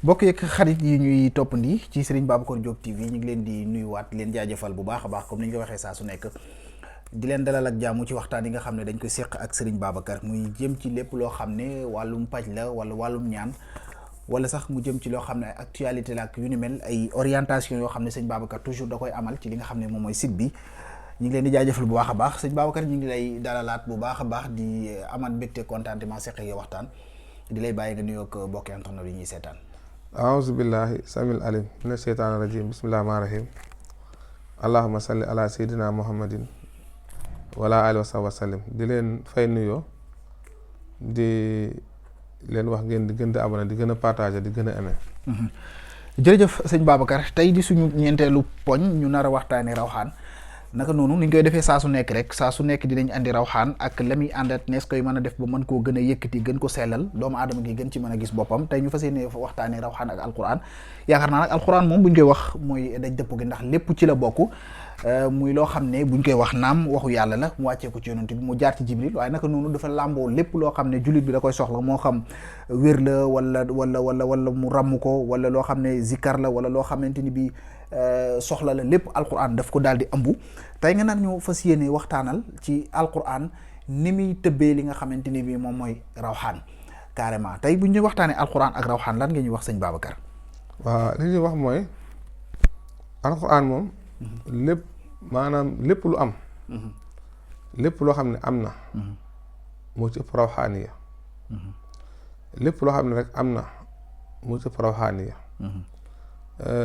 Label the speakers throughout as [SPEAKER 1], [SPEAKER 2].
[SPEAKER 1] bokk yeeg xarit yi ñuy toppandi ci Serigne Babacar Diop TV ñu ngi leen di nuyuwaat leen jaajëfal bu baax a baax comme ni ñu ko waxee saa su nekk di leen dalal ak jàmm ci waxtaan yi nga xam ne dañ koy seq ak Serigne Babacar muy jëm ci lépp loo xam ne wàllum paj la wala wàllum ñaan wala sax mu jëm ci loo xam ne actualité la ak yu ni mel ay orientation yoo xam ne sëñ Babacar toujours da koy amal ci li nga xam ne moom mooy site bi ñu ngi leen di jaajëfal bu baax a baax sëñ Babacar ñu ngi lay dalalaat bu baax a baax di amaat mbégte contentement seq ak yow waxtaan di lay bàyyi nga nuyoog bokk internet yi ñuy seetaan.
[SPEAKER 2] aouzu billahi samil alim mina sheytaani rajim bismillahi rahmaani rahim allahuma salli ala seydina muhammadin wala alihi wa sahbi wa sallim di leen fay nuyoo di leen wax ngeen di gën di abonné di gën a partager di gën a aimé.
[SPEAKER 1] jërëjëf sëñ Babacar tey di suñu ñeenteelu poñ ñu nar a waxtaanee rawxaan naka noonu ni ñu koy defee saa su nekk rek saa su nekk dinañ andi rawxaan ak la muy àndat nees koy mën a def ba mën koo gën a yëkkati gën ko sellal doomu aadama gi gën ci mën a gis boppam tey ñu fas yéene waxtaanee rawxaan ak alquran yaakaar naa nag alquran moom buñ koy wax mooy daj dëpp gi ndax lépp ci la bokk muy loo xam ne buñ koy wax naam waxu yàlla la mu wàccee ko ci yonent bi mu jaar ci jibril waaye naka noonu dafa làmboo lépp loo xam ne jullit bi da koy soxla moo xam wér la wala mu ràmm ko wala loo xam ne zikkar la wala loo xamante ni bi soxla la lépp alquran daf ko daal di ëmbu tey nga nag ñu fas yéene waxtaanal ci alquran ni muy tëbbee li nga xamante ni bi moom mooy rawxaan carrément tey bu ñu waxtaanee alquran ak rawxaan lan nga ñuy wax sëñ Babacar.
[SPEAKER 2] waaw li ñuy wax mooy alquran moom lépp maanaam lépp lu am lépp loo xam ne am na moo ci ëpp rawxaaniya lépp loo xam ne rek am na moo ci ëpp rawxaaniya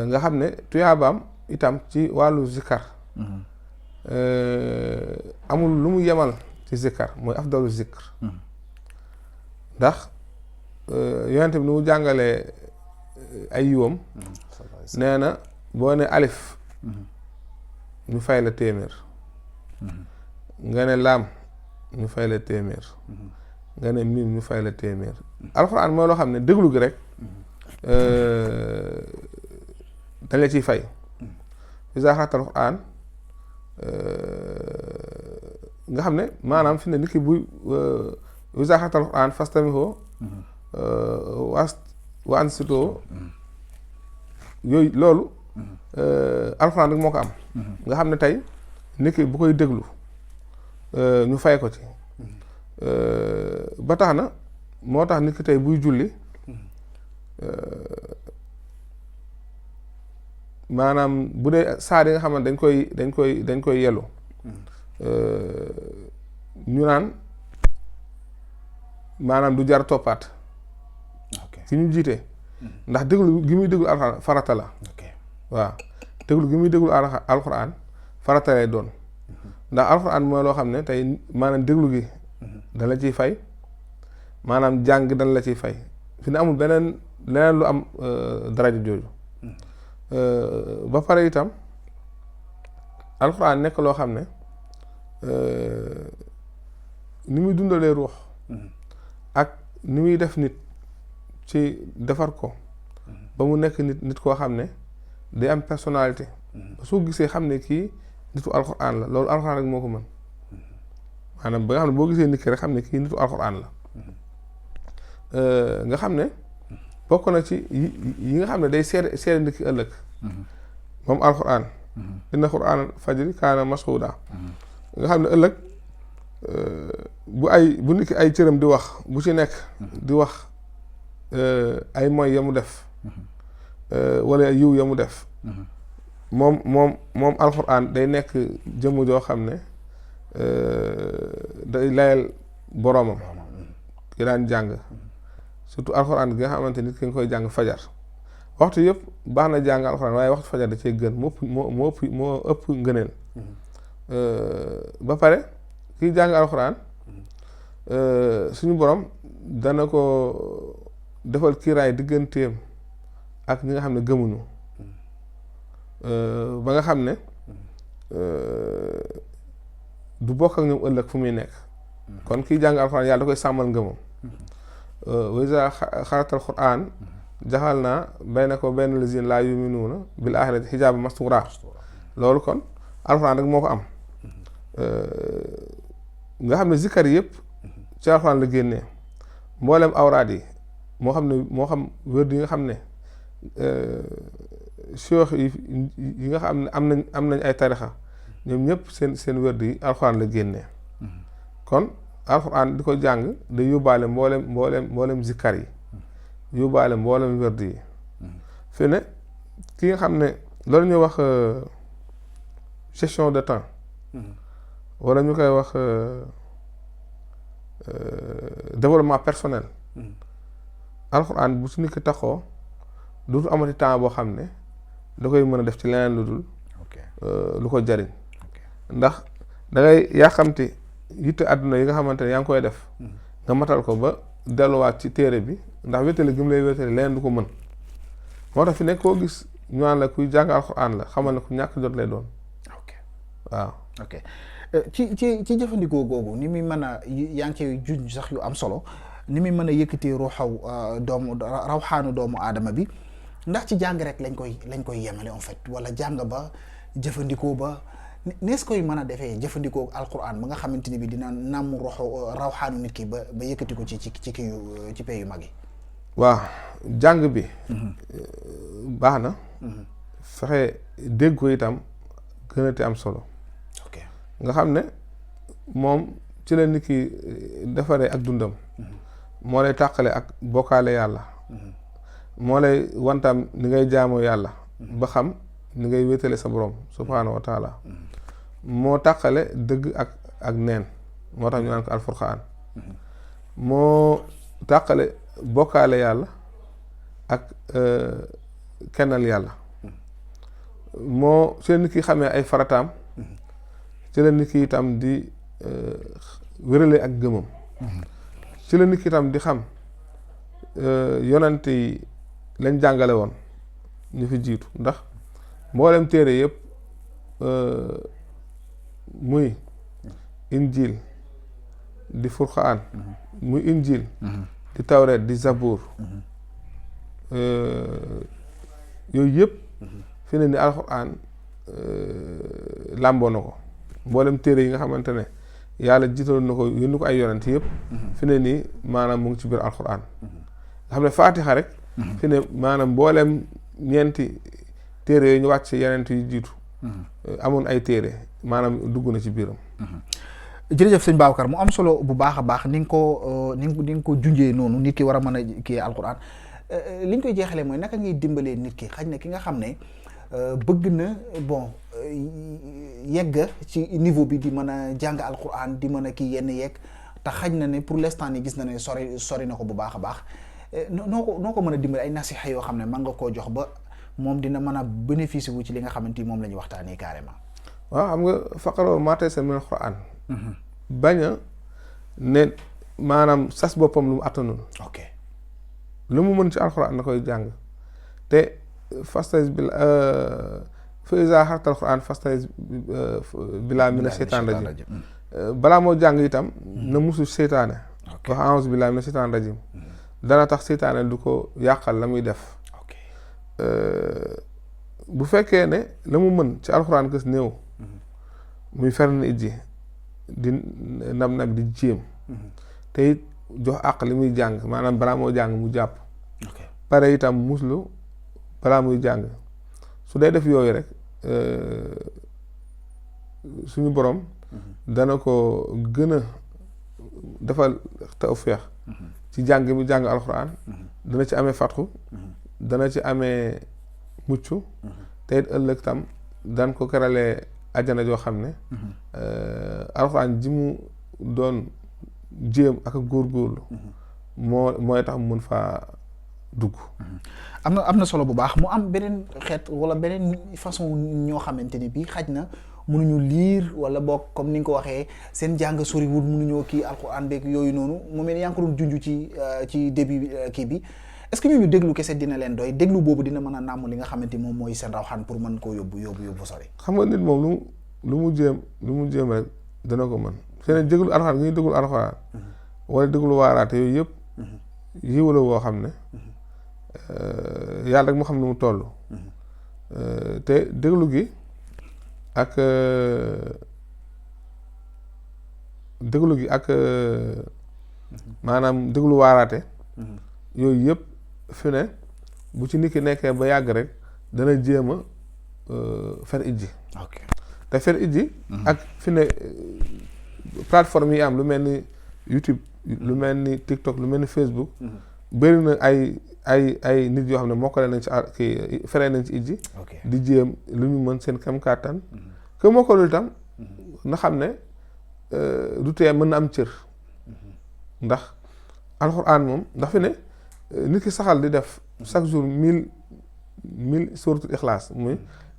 [SPEAKER 2] nga xam ne tuyaabaam itam ci wàllu zikkar amul lu mu yemal ci zikkar mooy afdalu zikr ndax yonente bi ni mu jàngalee ay yiwam nee na boo ne alif ñu fay la téeméer nga ne laam ñu fay la téeméer nga ne miim ñu fay la téeméer alxuraan mooy loo xam ne déglu gi rek dañ la ciy fay isa xatal alxuraan nga xam ne maanaam fi ne nit ki buy isa xatal alxuraan fastamihoo wa ansitoo yooyu loolu alxuraan rek moo ko am nga xam ne tey nit ki bu koy déglu ñu fay ko ci ba tax na moo tax nit ki tey buy julli maanaam bu dee saar yi nga xam ne dañ koy yelu ñu naan maanaam du jar toppaat ki ñu jiite ndax déglu gi muy déglu alxuraan farata la waaw déglu gi muy déglu alxuraan farata lay doon ndax alxuraan mooy loo xam ne tey maanaam déglu gi dana la ciy fay maanaam jàng dana la ciy fay fi ne amul leneen lu am daraja jooju ba pare itam alxuraan nekk loo xam ne ni muy dundalee ruux ak ni muy def nit ci defar ko ba mu nekk nit koo xam ne day am personnalité soo gisee xam ne kii nitu alxuraan la loolu alxuraan rek moo ko mën maanaam ba nga xam ne boo gisee nit ki rek xam ne kii nitu alxuraan la nga xam ne bokk na ci yi nga xam ne day seede nit ki ëllëg moom alxuraan inna qur'aan fajri kaana mashhuuda nga xam ne ëllëg bu nit ki ay cëram di wax bu ci nekk di wax ay moy ya mu def wala yiw ya mu def moom alxuraan day nekk jëmm joo xam ne day layal boroomam ki daan jàng surtout alxuraan gi nga xamante nit ki nga koy jàng fajar waxtu yëpp baax na jàng alxuraan waaye waxtu fajar da cee gën moo ëpp ngëneel ba pare kiy jàng alxuraan suñu borom dana ko defal kiiraay digganteem ak ñi nga xam ne gëmuñu ba nga xam ne du bokk ak ñoom ëllëg fu muy nekk kon kiy jàng alxuraan yàlla da koy sàmmal ngëmam wa iza xaratal qur'aan jaxal naa baynaka wa bayna lazina laa yuminuuna bil aaxirati xijaaba mastuura loolu kon alxuraan rek moo ko am nga xam ne zikkar yëpp ci alxuraan la génnee mboolem awraad yi moo xam wér di nga xam ne cheikh yi nga xam ne am nañ ay tarixa ñoom ñëpp seen wérd yi alxuraan la génnee kon alxuraan di ko jàng day yóbbaale mboolem zikkar yi yóbbaale mboolem wérd yi fi ne ki nga xam ne loolu ñuy wax gestion de temps wala ñu koy wax développement personnel alxuraan bu su nit ki taxoo dootu amati temps boo xam ne da koy mën a def ci leneen lu dul lu ko jariñ ndax da ngay yàqamti yitte àdduna yi nga xamante ne yaa ngi koy def nga matal ko ba delluwaat ci téere bi ndax wéttali gi mu lay wéttali leneen du ko mën moo tax fi nekk koo gis ñu naan la kuy jàng alxuraan la xamal ne ku ñàkk jot lay doon waaw
[SPEAKER 1] ci jëfandikoo googu ni muy mën a yaa ngi ci juñ sax yu am solo ni muy mën a yëkkati ruuxaw rawxaanu doomu aadama bi ndax ci jàng rek lañ koy yemale en fait wala jàng ba jëfandikoo ba nees koy mën a defee jëfandikoo alquran ba nga xamante ni bi dina nàmm rawxaanu nit ki ba yëkkati ko ci pay yu mag yi.
[SPEAKER 2] waaw jàng bi baax na fexe dégg ko itam gën a te am solo nga xam ne moom ci la nit ki defaree ak dundam moo lay tàqale ak bokkaale yàlla moo lay wantam ni ngay jaamoo yàlla ba xam ni ngay wéetale sa borom subhaanahu wa taala moo tàqale dëgg ak neen moo tax ñu naan ko alfurqaan moo tàqale bokkaale yàlla ak kennal yàlla moo ci la nit ki xamee ay farataam ci la nit ki itam di wérale ak gëmam ci la nit ki itam di xam yonante yi lañ jàngale woon ñu fi jiitu ndax mboolem téere yëpp muy injil di furqaan muy injil di tawreet di zabuur yooyu yëpp fi ne ni alxuraan làmboo na ko mboolem téere yi nga xamante ne yàlla jiitaloon na ko yónni ko ay yonent yëpp fi ne nii maanaam mu ngi ci biir alxuraan nga xam ne faatixa rek fi ne maanaam mboolem ñeenti téere yooyu ñu wàcc ci yeneen yu jiitu amoon ay téere maanaam dugg na ci biiram
[SPEAKER 1] jërëjëf sëñ Babacar mu am solo bu baax a baax ni nga ko junjee noonu nit ki war a mën a kii alxuraan li ñu koy jeexalee mooy naka ngay dimbalee nit ki xaj na ki nga xam ne bëgg na bon yegg ci niveau bi di mën a jàng alquran di mën a kii yenn yegg te xaj na ne pour l'instant ni gis na ne sori na ko bu baax a baax noo ko mën a dimbale ay nasiha yoo xam ne mën nga koo jox ba moom dina mën a bénéficier wu ci li nga xamante ni moom la ñu waxtaanee carrément.
[SPEAKER 2] waaw xam nga faqaroo maa tayassara mina alquran bañ a ne maanaam sas boppam lu mu attanul.
[SPEAKER 1] ok
[SPEAKER 2] lu mu mën ci alquran na koy jàng te fasta'iz fa izaa qara'ta al-Qur'aan fasta'iz billaahi mina shaytaani rajiim balaa moo jàng itam na musu seytaane wax a'uuzu billaahi mina shaytaani rajiim dana tax seytaane du ko yàqal la muy def bu fekkee ne la mu mën ci alxuraan gës néew muy fern ijji di nab di jéem te it jox àq li muy jàng maanaam balaa moo jàng mu jàpp pare itam muslu balaa muy jàng su dee def yooyu rek suñu borom dana ko gën a defal tawfeex ci jàng mi jàng alxuraan dana ci amee fatxu dana ci amee mucc te it ëllëg tam daan ko keralee ajjana joo xam ne alxuraan ji mu doon jéem ak góorgóorlu mooy tax mu mën faa dugg.
[SPEAKER 1] am na solo bu baax mu am beneen xeet wala beneen façon ñoo xamante ni bii xaj na mënuñu liir wala boog comme ni nga ko waxee seen jàng soriwul mënuñoo kii alxuraan beeg yooyu noonu mu mel ni yaa ngi ko doon junj ci début kii bi est-ce que ñu déglu kese dina leen doy déglu boobu dina mën a nàmm li nga xamante moom mooy seen rawxaan pour mën koo yóbbu sori.
[SPEAKER 2] xam nga nit moom lu mu jéem rek dana ko mën seen déglu alxuraan nga ñuy déglu alxuraan wala déglu waaraate yooyu yëpp yiw la woo xam ne yàlla rek mu xam ne mu toll te déglu gi ak maanaam déglu waaraate yooyu yëpp fi ne bu ci nit ki nekkee ba yàgg rek dana jéem a fer ijji. te fer ijji. ak fi ne plateforme yi am lu mel ni YouTube lu mel ni TikTok lu mel ni Facebook. bëri na ay nit yoo xam ne mokkale nañ ci kii feree nañ ci ijji. di jéem lu ñu mën seen kam kàttan. que mokkalul itam na xam ne du tee mën na am cër. ndax alxuraan moom ndax fi ne nit ki saxal di def chaque jour 1000 suuratul ixlaas muy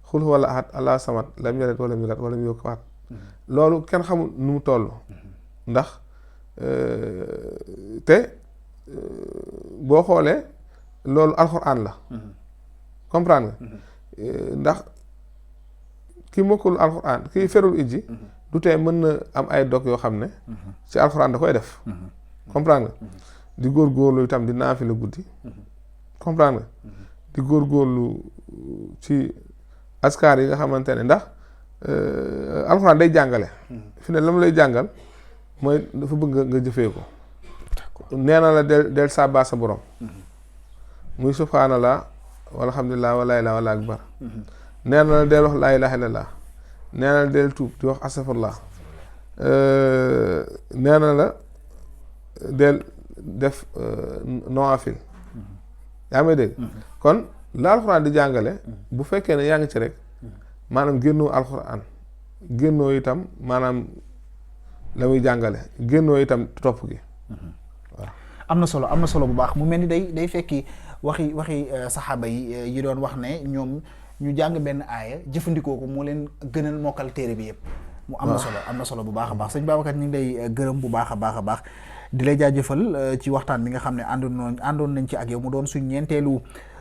[SPEAKER 2] xul wala ahad allah samad lam yalid walam yulad walam yakul lahu kufuwan ahad loolu kenn xamul nu mu toll. ndax te boo xoolee loolu alxuraan la. comprendre nga ndax ki mokkul alxuraan ki ferul ijji du tee mën na am ay dog yoo xam ne ci alxuraan da koy def. comprendre nga di góorgóorlu itam di naafila guddi. comprendre nga di góorgóorlu ci askar yi nga xamante ne ndax alxuraan day jàngale. fi ne la mu lay jàngal mooy dafa bëgg nga jëfee ko. nee na la del sàbbaa sa borom. muy subhaanallah walhamdulillah wala ilaha wala akbar. nee na la del wax laa ilaha illallah. nee na la del tuub di wax astafurlah. nee na la del def nawaafil. yaa may dégg. kon la alxuraan di jàngale. bu fekkee ne yaa ngi ci rek. maanaam génnoo alxuraan. génnoo itam maanaam la muy jàngale génnoo itam topp gi. waaw
[SPEAKER 1] am na solo bu baax mu mel ni day fekki waxi saxaaba yi doon wax ne ñoom ñu jàng benn aaya jëfandikoo ko moo leen gënal mokkal téere bi yëpp. mu am na solo bu baax a baax sëñ Babacar ñu ngi lay gërëm bu baax a baax di lay jaajëfal ci waxtaan bi nga xam ne àndoon nañ ci ak yow mu doon suñ ñeenteelu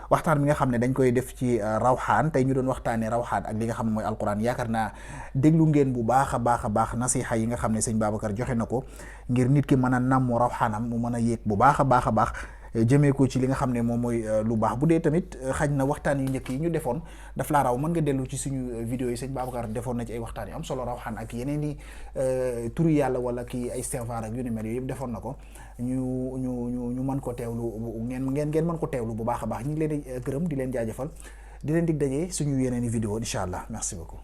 [SPEAKER 1] waxtaan bi nga xam ne dañ koy def ci rawxaan tey ñu doon waxtaanee rawxaan ak li nga xam ne mooy alquran yaakaar naa déglu ngeen bu baax a baax nasiha yi nga xam ne sëñ Babacar joxe na ko ngir nit ki mën a namm rawxaanam mu mën a yéeg bu baax a baax jëmee ko ci li nga xam ne moom mooy lu baax bu dee tamit xaj na waxtaan yu njëkk yi ñu defoon daf laa raw mën nga dellu ci suñu vidéo yi sëñ Babacar defoon na ci ay waxtaan yu am solo rawxaan ak yeneen i turu yàlla wala kii ay istighfar ak yu ni mel yooyu yëpp defoon na ko ñu mën ko teewlu ngeen mën ko teewlu bu baax a baax ñu ngi leen di gërëm di leen jaajëfal di leen dig daje suñu yeneen i vidéo incha allah merci beaucoup.